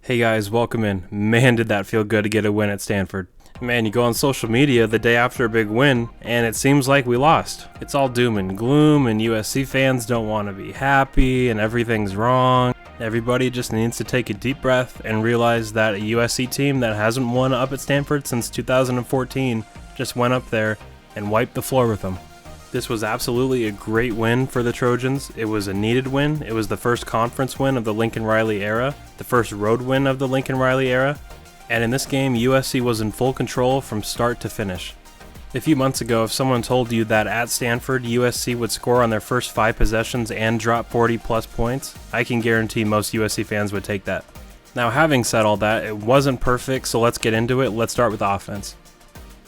Hey guys, welcome in. Man, did that feel good to get a win at Stanford. Man, you go on social media the day after a big win, and it seems like we lost. It's all doom and gloom, and USC fans don't want to be happy, and everything's wrong. Everybody just needs to take a deep breath and realize that a USC team that hasn't won up at Stanford since 2014 just went up there and wiped the floor with them. This was absolutely a great win for the Trojans. It was a needed win. It was the first conference win of the Lincoln Riley era, the first road win of the Lincoln Riley era, and in this game, USC was in full control from start to finish. A few months ago, if someone told you that at Stanford, USC would score on their first 5 possessions and drop 40 plus points, I can guarantee most USC fans would take that. Now, having said all that, it wasn't perfect, so let's get into it. Let's start with offense.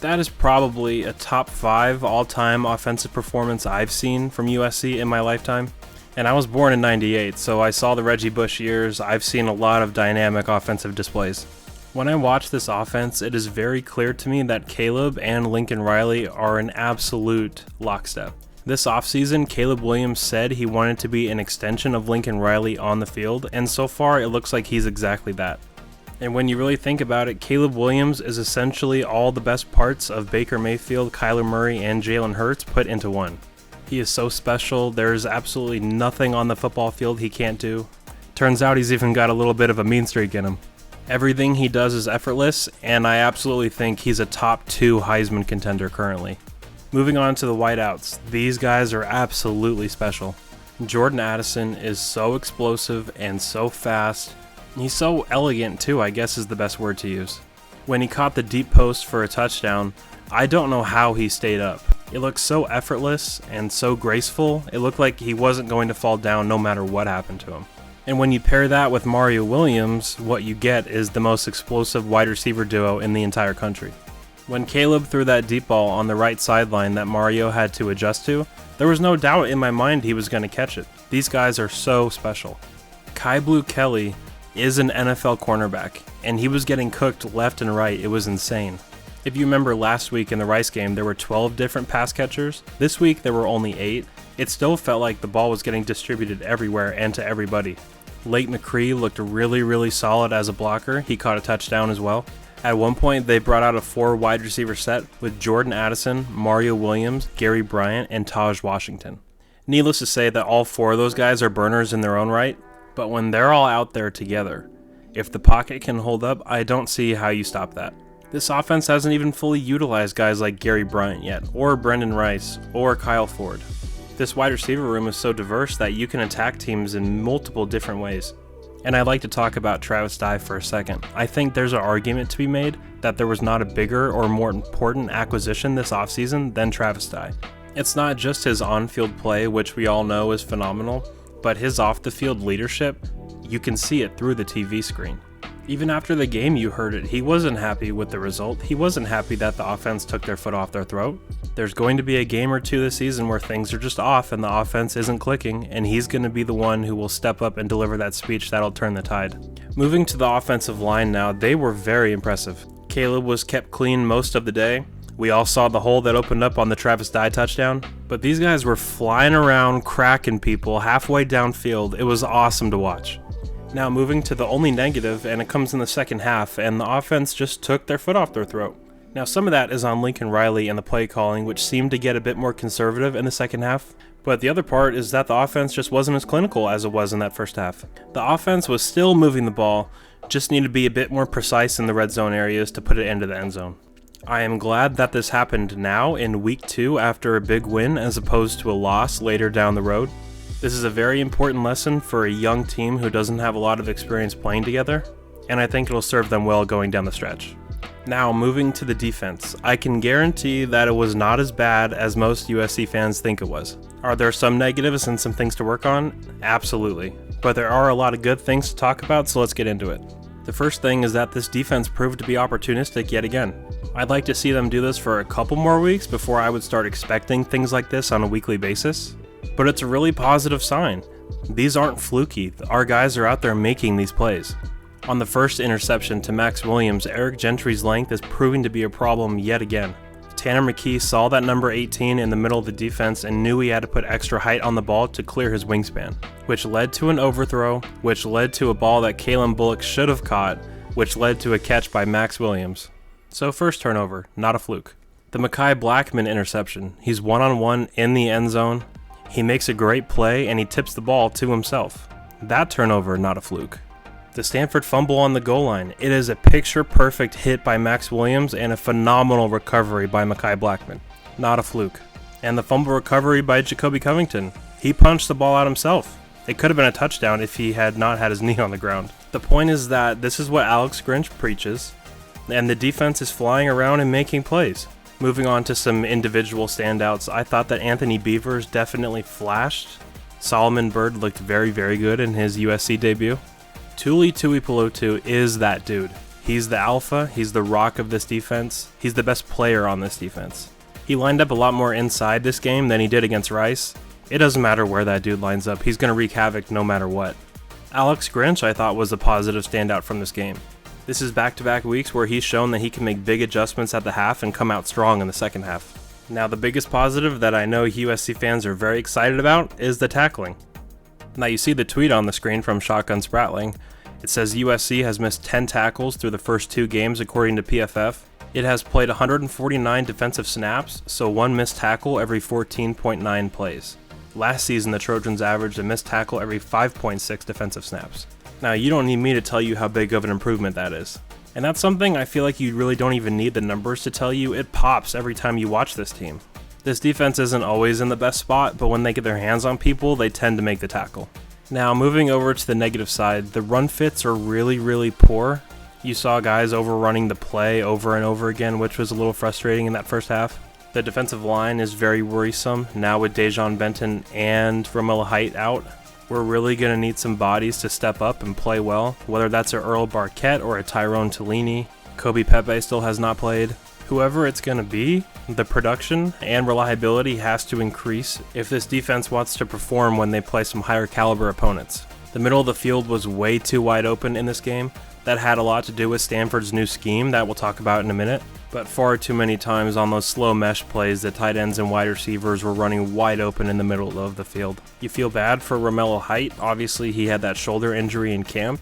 That is probably a top 5 all-time offensive performance I've seen from USC in my lifetime. And I was born in '98, so I saw the Reggie Bush years. I've seen a lot of dynamic offensive displays. When I watch this offense, it is very clear to me that Caleb and Lincoln Riley are an absolute lockstep. This offseason, Caleb Williams said he wanted to be an extension of Lincoln Riley on the field, and so far it looks like he's exactly that. And when you really think about it, Caleb Williams is essentially all the best parts of Baker Mayfield, Kyler Murray, and Jalen Hurts put into one. He is so special. There's absolutely nothing on the football field he can't do. Turns out he's even got a little bit of a mean streak in him. Everything he does is effortless, and I absolutely think he's a top 2 Heisman contender currently. Moving on to the wideouts, these guys are absolutely special. Jordan Addison is so explosive and so fast. He's so elegant too, I guess is the best word to use. When he caught the deep post for a touchdown, I don't know how he stayed up. It looked so effortless and so graceful, it looked like he wasn't going to fall down no matter what happened to him. And when you pair that with Mario Williams, what you get is the most explosive wide receiver duo in the entire country. When Caleb threw that deep ball on the right sideline that Mario had to adjust to, there was no doubt in my mind he was going to catch it. These guys are so special. Kai Blue Kelly is an NFL cornerback, and he was getting cooked left and right. It was insane. If you remember last week in the Rice game, there were 12 different pass catchers. This week, there were only 8. It still felt like the ball was getting distributed everywhere and to everybody. Lake McCree looked really solid as a blocker. He caught a touchdown as well. At one point, they brought out a 4 wide receiver set with Jordan Addison, Mario Williams, Gary Bryant, and Taj Washington. Needless to say that all 4 of those guys are burners in their own right, but when they're all out there together, if the pocket can hold up, I don't see how you stop that. This offense hasn't even fully utilized guys like Gary Bryant yet, or Brendan Rice, or Kyle Ford. This wide receiver room is so diverse that you can attack teams in multiple different ways. And I'd like to talk about Travis Dye for a second. I think there's an argument to be made that there was not a bigger or more important acquisition this offseason than Travis Dye. It's not just his on-field play, which we all know is phenomenal, but his off-the-field leadership, you can see it through the TV screen. Even after the game you heard it, he wasn't happy with the result. He wasn't happy that the offense took their foot off their throat. There's going to be a game or two this season where things are just off and the offense isn't clicking, and he's going to be the one who will step up and deliver that speech that'll turn the tide. Moving to the offensive line now, they were very impressive. Caleb was kept clean most of the day. We all saw the hole that opened up on the Travis Dye touchdown, but these guys were flying around, cracking people halfway downfield. It was awesome to watch. Now moving to the only negative, and it comes in the second half, and the offense just took their foot off their throat. Now some of that is on Lincoln Riley and the play calling, which seemed to get a bit more conservative in the second half, but the other part is that the offense just wasn't as clinical as it was in that first half. The offense was still moving the ball, just needed to be a bit more precise in the red zone areas to put it into the end zone. I am glad that this happened now in week 2 after a big win as opposed to a loss later down the road. This is a very important lesson for a young team who doesn't have a lot of experience playing together, and I think it'll serve them well going down the stretch. Now, moving to the defense, I can guarantee that it was not as bad as most USC fans think it was. Are there some negatives and some things to work on? Absolutely. But there are a lot of good things to talk about, so let's get into it. The first thing is that this defense proved to be opportunistic yet again. I'd like to see them do this for a couple more weeks before I would start expecting things like this on a weekly basis. But it's a really positive sign. These aren't fluky. Our guys are out there making these plays. On the first interception to Max Williams, Eric Gentry's length is proving to be a problem yet again. Tanner McKee saw that number 18 in the middle of the defense and knew he had to put extra height on the ball to clear his wingspan, which led to an overthrow, which led to a ball that Kalen Bullock should have caught, which led to a catch by Max Williams. So first turnover, not a fluke. The Mekhi Blackmon interception. He's one-on-one in the end zone. He makes a great play and he tips the ball to himself. That turnover, not a fluke. The Stanford fumble on the goal line. It is a picture-perfect hit by Max Williams and a phenomenal recovery by Mekhi Blackmon. Not a fluke. And the fumble recovery by Jacoby Covington. He punched the ball out himself. It could have been a touchdown if he had not had his knee on the ground. The point is that this is what Alex Grinch preaches, and the defense is flying around and making plays. Moving on to some individual standouts, I thought that Anthony Beavers definitely flashed. Solomon Byrd looked very, very good in his USC debut. Tuli Tuipulotu is that dude. He's the alpha, he's the rock of this defense, he's the best player on this defense. He lined up a lot more inside this game than he did against Rice. It doesn't matter where that dude lines up, he's going to wreak havoc no matter what. Alex Grinch I thought was a positive standout from this game. This is back-to-back weeks where he's shown that he can make big adjustments at the half and come out strong in the second half. Now the biggest positive that I know USC fans are very excited about is the tackling. Now you see the tweet on the screen from Shotgun Spratling. It says USC has missed 10 tackles through the first 2 games according to PFF. It has played 149 defensive snaps, so 1 missed tackle every 14.9 plays. Last season the Trojans averaged a missed tackle every 5.6 defensive snaps. Now you don't need me to tell you how big of an improvement that is. And that's something I feel like you really don't even need the numbers to tell you. It pops every time you watch this team. This defense isn't always in the best spot, but when they get their hands on people, they tend to make the tackle. Now, moving over to the negative side, the run fits are really, really poor. You saw guys overrunning the play over and over again, which was a little frustrating in that first half. The defensive line is very worrisome. Now with Dejon Benton and Romello Height out, we're really going to need some bodies to step up and play well, whether that's a Earl Barquette or a Tyrone Tellini. Kobe Pepe still has not played. Whoever it's going to be, the production and reliability has to increase if this defense wants to perform when they play some higher caliber opponents. The middle of the field was way too wide open in this game. That had a lot to do with Stanford's new scheme that we'll talk about in a minute, but far too many times on those slow mesh plays the tight ends and wide receivers were running wide open in the middle of the field. You feel bad for Romello Height. Obviously he had that shoulder injury in camp,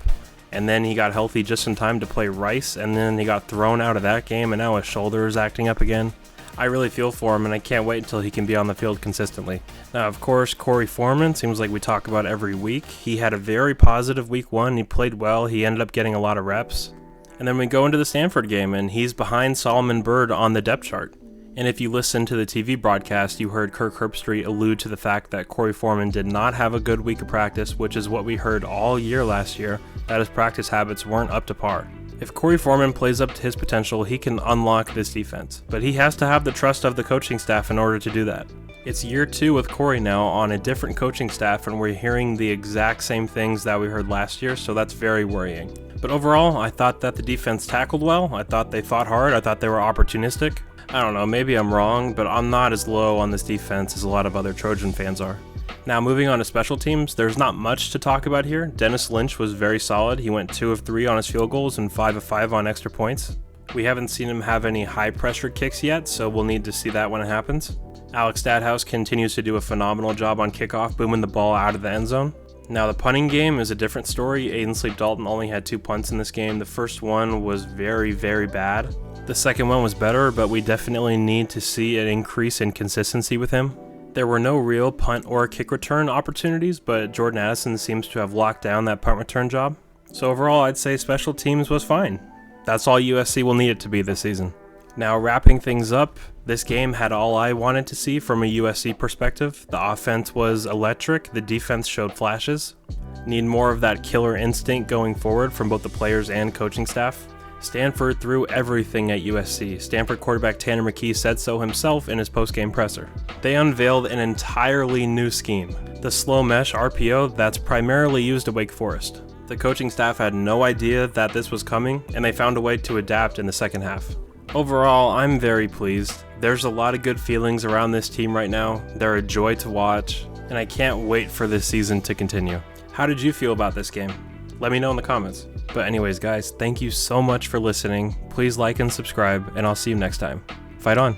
and then he got healthy just in time to play Rice, and then he got thrown out of that game, and now his shoulder is acting up again. I really feel for him, and I can't wait until he can be on the field consistently. Now, of course, Corey Foreman seems like we talk about every week. He had a very positive week 1. He played well. He ended up getting a lot of reps. And then we go into the Stanford game, and he's behind Solomon Byrd on the depth chart. And if you listen to the TV broadcast, you heard Kirk Herbstreit allude to the fact that Corey Foreman did not have a good week of practice, which is what we heard all year last year, that his practice habits weren't up to par. If Corey Foreman plays up to his potential, he can unlock this defense, but he has to have the trust of the coaching staff in order to do that. It's year 2 with Corey now on a different coaching staff, and we're hearing the exact same things that we heard last year, so that's very worrying. But overall, I thought that the defense tackled well. I thought they fought hard. I thought they were opportunistic. I don't know, maybe I'm wrong, but I'm not as low on this defense as a lot of other Trojan fans are. Now, moving on to special teams, there's not much to talk about here. Dennis Lynch was very solid. He went 2 of 3 on his field goals and 5 of 5 on extra points. We haven't seen him have any high-pressure kicks yet, so we'll need to see that when it happens. Alex Stadhouse continues to do a phenomenal job on kickoff, booming the ball out of the end zone. Now, the punting game is a different story. Aiden Sleep-Dalton only had 2 punts in this game. The first one was very, very bad. The second one was better, but we definitely need to see an increase in consistency with him. There were no real punt or kick return opportunities, but Jordan Addison seems to have locked down that punt return job. So overall, I'd say special teams was fine. That's all USC will need it to be this season. Now, wrapping things up, this game had all I wanted to see from a USC perspective. The offense was electric, the defense showed flashes. Need more of that killer instinct going forward from both the players and coaching staff. Stanford threw everything at USC. Stanford quarterback Tanner McKee said so himself in his post-game presser. They unveiled an entirely new scheme, the slow mesh RPO that's primarily used at Wake Forest. The coaching staff had no idea that this was coming, and they found a way to adapt in the second half. Overall, I'm very pleased. There's a lot of good feelings around this team right now. They're a joy to watch, and I can't wait for this season to continue. How did you feel about this game? Let me know in the comments. But anyways, guys, thank you so much for listening. Please like and subscribe, and I'll see you next time. Fight on!